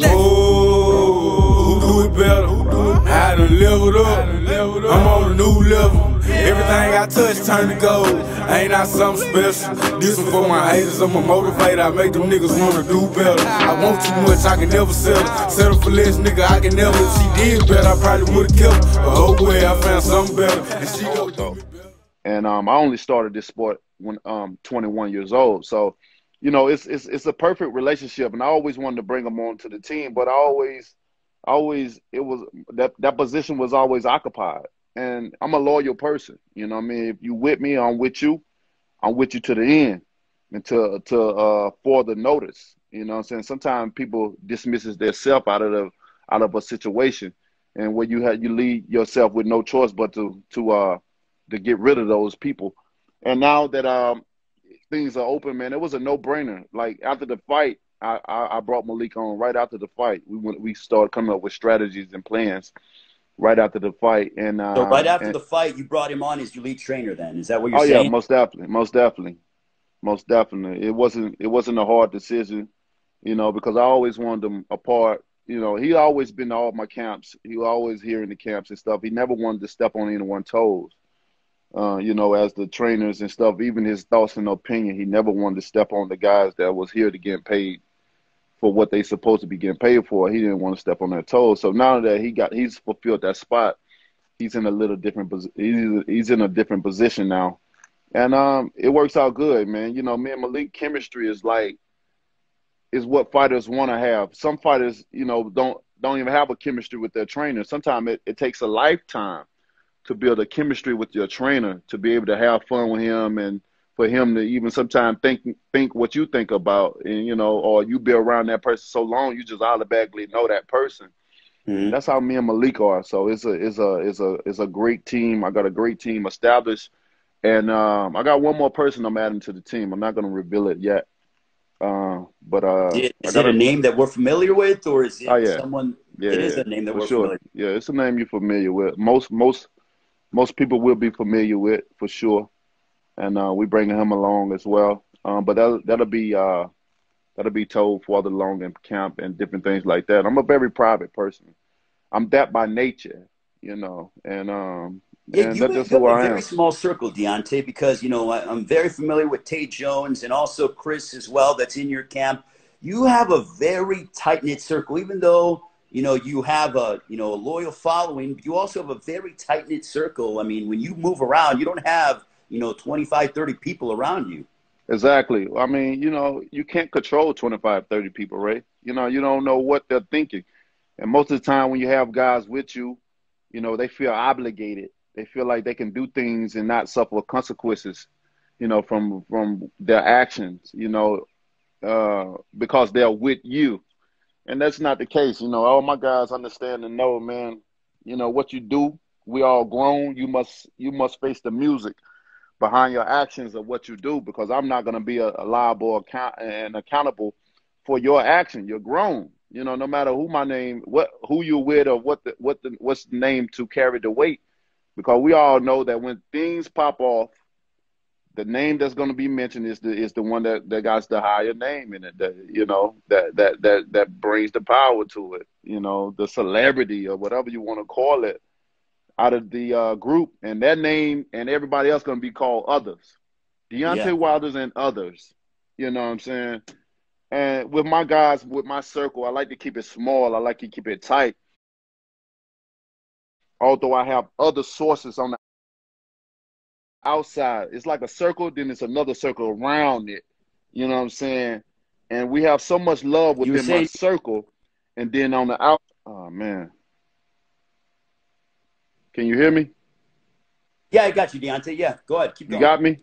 Oh, who do it better? I done leveled up. I'm on a new level. Everything I touch turn to gold. Ain't I something special? This one for my haters. I'm a motivator. I make them niggas wanna do better. I want too much, I can never settle. Settle for less, nigga, I can never. If she did better, I probably would've kept her. But oh well, I found something better. And she gon' do it better. And I only started this sport when 21 years old. So, you know, it's a perfect relationship. And I always wanted to bring them on to the team, but I always it was that position was always occupied. And I'm a loyal person. You know what I mean? If you with me, I'm with you. I'm with you to the end and to for the notice. You know what I'm saying? Sometimes people dismisses their self out of a situation, and where you lead yourself with no choice but to get rid of those people. And now that things are open, man, it was a no-brainer. Like after the fight, I brought Malik on right after the fight. We started coming up with strategies and plans right after the fight. And So right after the fight, you brought him on as your lead trainer. Then is that what you're oh yeah, saying? most definitely, most definitely, most definitely. It wasn't a hard decision, you know, because I always wanted them apart. You know, he always been to all my camps. He was always here in the camps and stuff. He never wanted to step on anyone's toes. You know, as the trainers and stuff, even his thoughts and opinion, he never wanted to step on the guys that was here to get paid for what they supposed to be getting paid for. He didn't want to step on their toes. So now that he's fulfilled that spot, he's in a little different he's in a different position now. And it works out good, man. You know, me and Malik chemistry is what fighters want to have. Some fighters, you know, don't even have a chemistry with their trainer. Sometimes it takes a lifetime to build a chemistry with your trainer, to be able to have fun with him, and for him to even sometimes think what you think about, and you know, or you be around that person so long, you just automatically know that person. Mm-hmm. That's how me and Malik are. So it's a great team. I got a great team established, and I got one more person I'm adding to the team. I'm not going to reveal it yet, but Is it a name that we're familiar with, or is oh it yeah, someone? yeah, It is yeah, a name that for we're sure. familiar Yeah, it's a name you're familiar with. Most people will be familiar with for sure, and we bringing him along as well. But that'll be told further along in camp and different things like that. I'm a very private person. I'm that by nature, you know, Yeah, and you that's just have who a I very am. small circle, Deontay, because, you know, I'm very familiar with Tay Jones and also Chris as well, that's in your camp. You have a very tight-knit circle, even though, you know, you have a loyal following, but you also have a very tight-knit circle. I mean, when you move around, you don't have, 25, 30 people around you. Exactly. I mean, you know, you can't control 25, 30 people, Ray. You know, you don't know what they're thinking. And most of the time when you have guys with you, you know, they feel obligated. They feel like they can do things and not suffer consequences, you know, from their actions, you know, because they're with you. And that's not the case. You know, all my guys understand and know, man, you know, what you do, we all grown. You must face the music behind your actions of what you do, because I'm not going to be a liable and accountable for your action. You're grown. You know, no matter who my name, who you're with, or what's the name to carry the weight, because we all know that when things pop off, the name that's going to be mentioned is the one that got the higher name in it. That, you know, that brings the power to it. You know, the celebrity or whatever you want to call it out of the group, and that name and everybody else going to be called others. Yeah. Deontay Wilder's and others. You know what I'm saying? And with my guys, with my circle, I like to keep it small. I like to keep it tight. Although I have other sources on the outside. It's like a circle, then it's another circle around it. You know what I'm saying? And we have so much love You were within my saying, circle. And then on the out, oh man, can you hear me? yeah, I got you, Deontay. Yeah, go ahead. Keep You going. got me?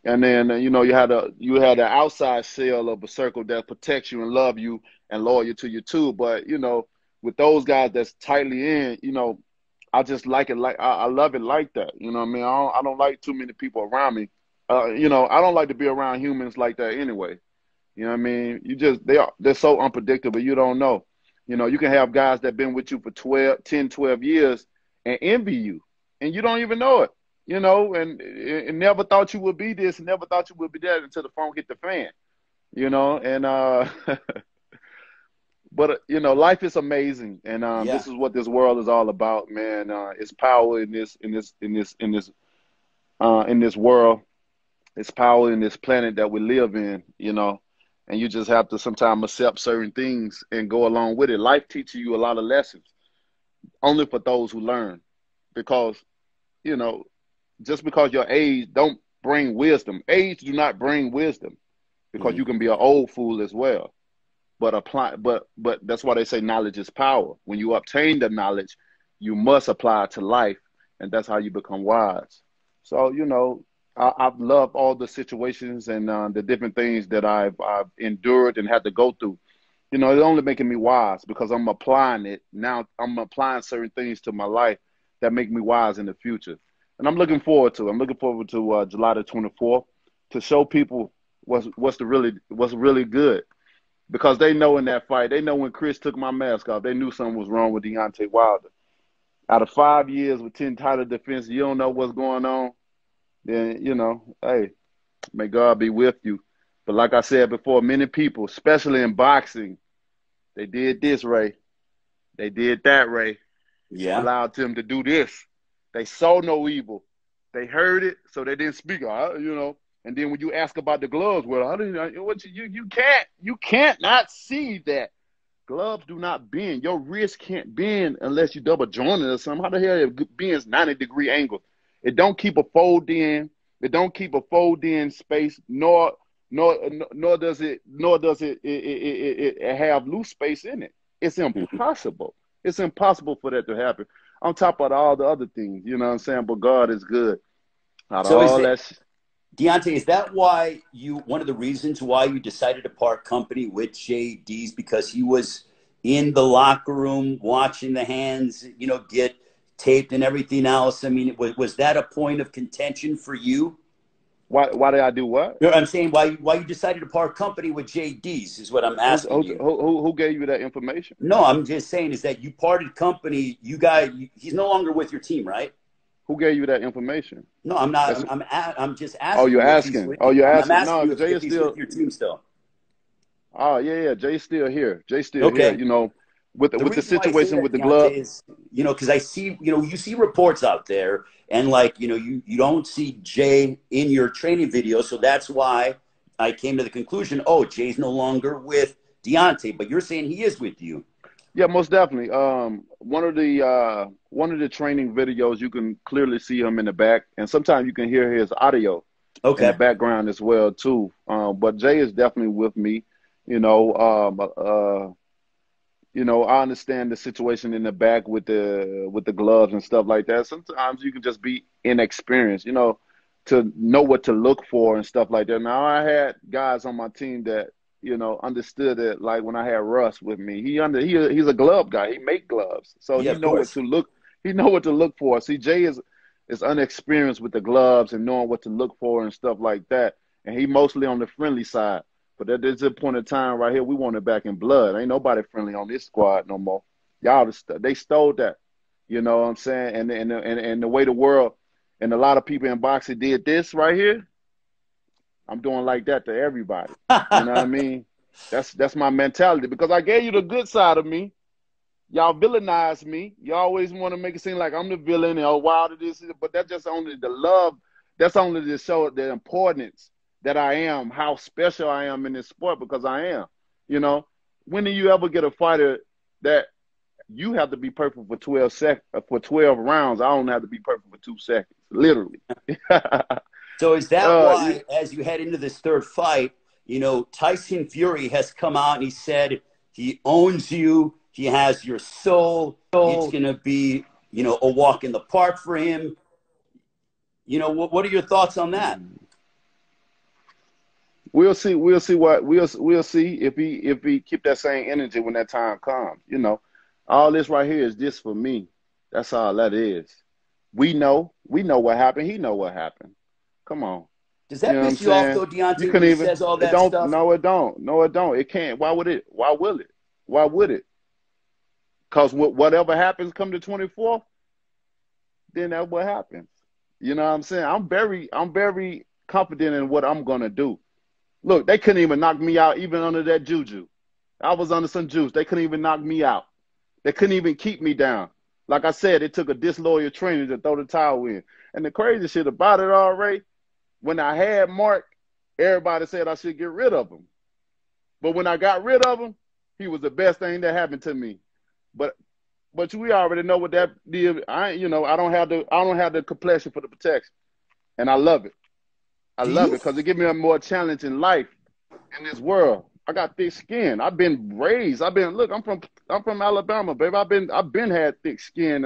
And then you know, you had the outside shell of a circle that protects you and love you and loyal to you too. But you know, with those guys that's tightly in, you know, I just like it, like I love it like that. You know what I mean? I don't like too many people around me. You know, I don't like to be around humans like that anyway. You know what I mean? They're so unpredictable. You don't know. You know, you can have guys that been with you for 12, 10, 12 years and envy you, and you don't even know it. You know, and never thought you would be this, and never thought you would be that until the phone hit the fan. You know, and But you know, life is amazing, and Yeah. this is what this world is all about, man. It's power in this world. It's power in this planet that we live in, you know. And you just have to sometimes accept certain things and go along with it. Life teaches you a lot of lessons, only for those who learn, because you know, just because your age don't bring wisdom. Age do not bring wisdom, because Hmm. you can be an old fool as well. But that's why they say knowledge is power. When you obtain the knowledge, you must apply it to life, and that's how you become wise. So you know, I've loved all the situations and the different things that I've endured and had to go through. You know, it's only making me wise because I'm applying it now. I'm applying certain things to my life that make me wise in the future, and I'm looking forward to. I'm looking forward to July the 24th to show people what's really good, because they know in that fight, they know when Chris took my mask off, they knew something was wrong with Deontay Wilder. Out of 5 years with 10 title defense, you don't know what's going on, then, you know, hey, may God be with you. But like I said before, many people, especially in boxing, they did this, Ray. They did that, Ray. Yeah. Allowed them to do this. They saw no evil. They heard it, so they didn't speak. You know. And then when you ask about the gloves, well, how do you can't not see that gloves do not bend. Your wrist can't bend unless you double joint it or something. How the hell it bends 90-degree angles? It don't keep a fold in. It don't keep a fold in space, nor does it have loose space in it. It's Mhm. impossible. It's impossible for that to happen. On top of all the other things, you know what I'm saying? But God is good. Out of So is all it, that, Deontay, is that why you, one of the reasons why you decided to part company with JD's, because he was in the locker room watching the hands, get taped and everything else? I mean, was that a point of contention for you? why did I do what? I'm saying why you decided to part company with JD's is what I'm asking you. Who gave you that information? No, I'm just saying is that you parted company. He's no longer with your team, right? Who gave you that information? No, I'm not. That's I'm just Oh, asking you're you if he's asking. with Oh, you. you're I'm asking. asking No, you Jay if is he's with still. your team still. Oh, yeah. Jay's still here. Jay's still here. Okay. You know, with The the reason why I say situation with that, the glove. Deontay, is because I see you see reports out there, and like you don't see Jay in your training video, so that's why I came to the conclusion. Oh, Jay's no longer with Deontay, but you're saying he is with you. Yeah, most definitely. One of the training videos, you can clearly see him in the back, and sometimes you can hear his audio in the Okay. background as well too. But Jay is definitely with me. You know, I understand the situation in the back with the gloves and stuff like that. Sometimes you can just be inexperienced, to know what to look for and stuff like that. Now I had guys on my team that understood it. Like when I had Russ with me, he's a glove guy. He make gloves, so Yeah, he of know what course. to look. He know what to look for. CJ is unexperienced with the gloves and knowing what to look for and stuff like that. And he mostly on the friendly side. But at this point in time right here, we want it back in blood. Ain't nobody friendly on this squad no more. Y'all, they stole that. You know what I'm saying? And the way the world and a lot of people in boxing did this right here, I'm doing like that to everybody. You know what I mean? That's my mentality, because I gave you the good side of me. Y'all villainize me. You always want to make it seem like I'm the villain and oh wow this, but that's just only the love. That's only to show the importance that I am, how special I am in this sport, because I am. You know, when do you ever get a fighter that you have to be perfect for 12 rounds? I don't have to be perfect for 2 seconds, literally. So is that You, why, as you head into this third fight, Tyson Fury has come out and he said he owns you, he has your soul, it's going to be, a walk in the park for him. What are your thoughts on that? we'll see. We'll see if he keep that same energy when that time comes. All this right here is just for me. That's all that is. We know what happened. He know what happened. Come on. Does You that know what I'm piss you off, saying? though, You Deontay, when couldn't he even. says all It that don't. stuff? No, it don't. No, it don't. It can't. Why would it? Why will it? Why would it? Because whatever happens come the 24th, then that's what happens. You know what I'm saying? I'm very confident in what I'm gonna do. Look, they couldn't even knock me out even under that juju. I was under some juice. They couldn't even knock me out. They couldn't even keep me down. Like I said, it took a disloyal trainer to throw the towel in. And the crazy shit about it all, Ray, when I had Mark, everybody said I should get rid of him. But when I got rid of him, he was the best thing that happened to me. But we already know what that did. I don't have the complexion for the protection, and I love it. I love it because it gives me a more challenge in life in this world. I got thick skin. I've been raised. I'm from Alabama, baby. I've been had thick skin.